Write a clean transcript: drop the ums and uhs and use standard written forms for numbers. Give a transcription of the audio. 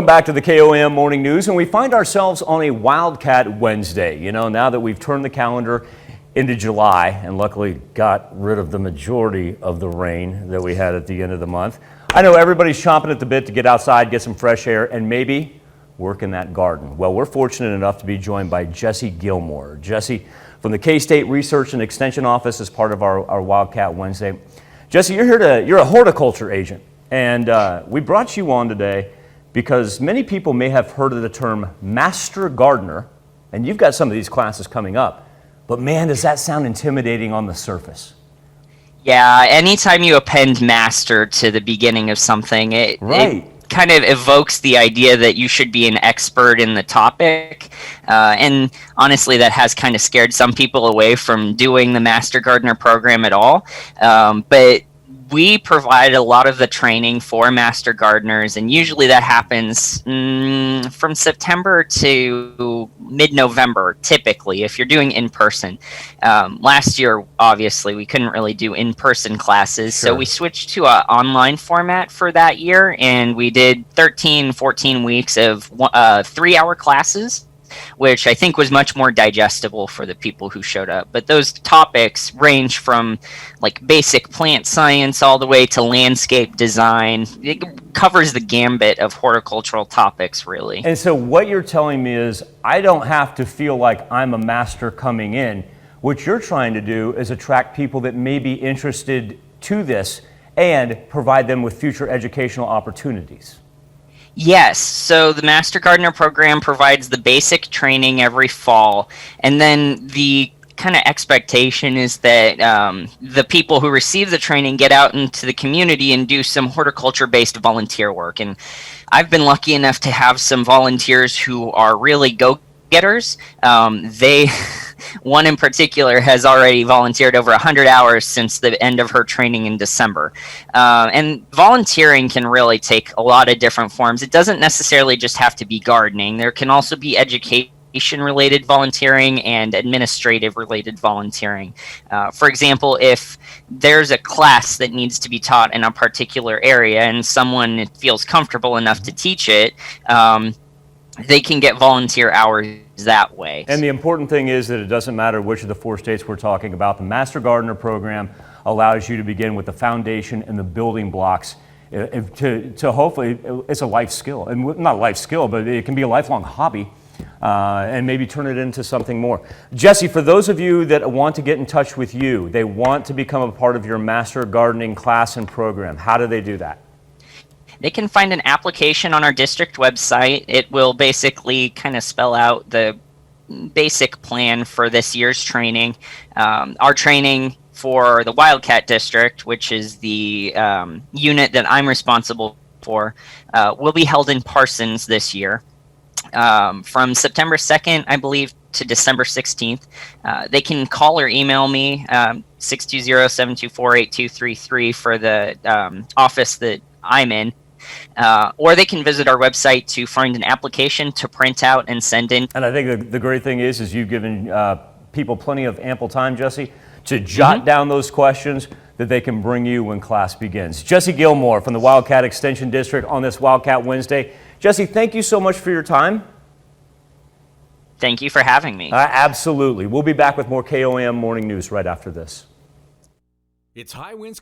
Welcome back to the KOM Morning News, and we find ourselves on a Wildcat Wednesday. You know, now that we've turned the calendar into July and luckily got rid of the majority of the rain that we had at the end of the month. I know everybody's chomping at the bit to get outside, get some fresh air, and maybe work in that garden. Well, we're fortunate enough to be joined by Jesse Gilmore. Jesse from the K-State Research and Extension Office is part of our Wildcat Wednesday. Jesse, you're a horticulture agent, and we brought you on today because many people may have heard of the term master gardener, and you've got some of these classes coming up, but man, does that sound intimidating on the surface. Yeah, anytime you append master to the beginning of something, it kind of evokes the idea that you should be an expert in the topic. And honestly, that has kind of scared some people away from doing the Master Gardener program at all. But we provide a lot of the training for Master Gardeners, and usually that happens from September to mid-November, typically, if you're doing in-person. Last year, obviously, we couldn't really do in-person classes, so we switched to an online format for that year, and we did 14 weeks of 3-hour classes, which I think was much more digestible for the people who showed up. But those topics range from like basic plant science all the way to landscape design. It covers the gambit of horticultural topics, really. And so what you're telling me is I don't have to feel like I'm a master coming in. What you're trying to do is attract people that may be interested to this and provide them with future educational opportunities. Yes, so the Master Gardener program provides the basic training every fall, and then the kind of expectation is that the people who receive the training get out into the community and do some horticulture-based volunteer work. And I've been lucky enough to have some volunteers who are really go-getters. One in particular has already volunteered over 100 hours since the end of her training in December. And volunteering can really take a lot of different forms. It doesn't necessarily just have to be gardening. There can also be education-related volunteering and administrative-related volunteering. For example, if there's a class that needs to be taught in a particular area and someone feels comfortable enough to teach it, they can get volunteer hours that way. And the important thing is that it doesn't matter which of the 4 states we're talking about. The Master Gardener program allows you to begin with the foundation and the building blocks to hopefully, it's a life skill. And not a life skill, but it can be a lifelong hobby and maybe turn it into something more. Jesse, for those of you that want to get in touch with you, they want to become a part of your Master Gardening class and program, how do they do that? They can find an application on our district website. It will basically kind of spell out the basic plan for this year's training. Our training for the Wildcat District, which is the unit that I'm responsible for, will be held in Parsons this year. From September 2nd, I believe, to December 16th. They can call or email me, 620-724-8233 for the office that I'm in. Or they can visit our website to find an application to print out and send in. And I think the great thing is you've given people plenty of ample time, Jesse, to jot down those questions that they can bring you when class begins. Jesse Gilmore from the Wildcat Extension District on this Wildcat Wednesday. Jesse, thank you so much for your time. Thank you for having me. Absolutely. We'll be back with more KOM Morning News right after this. It's high winds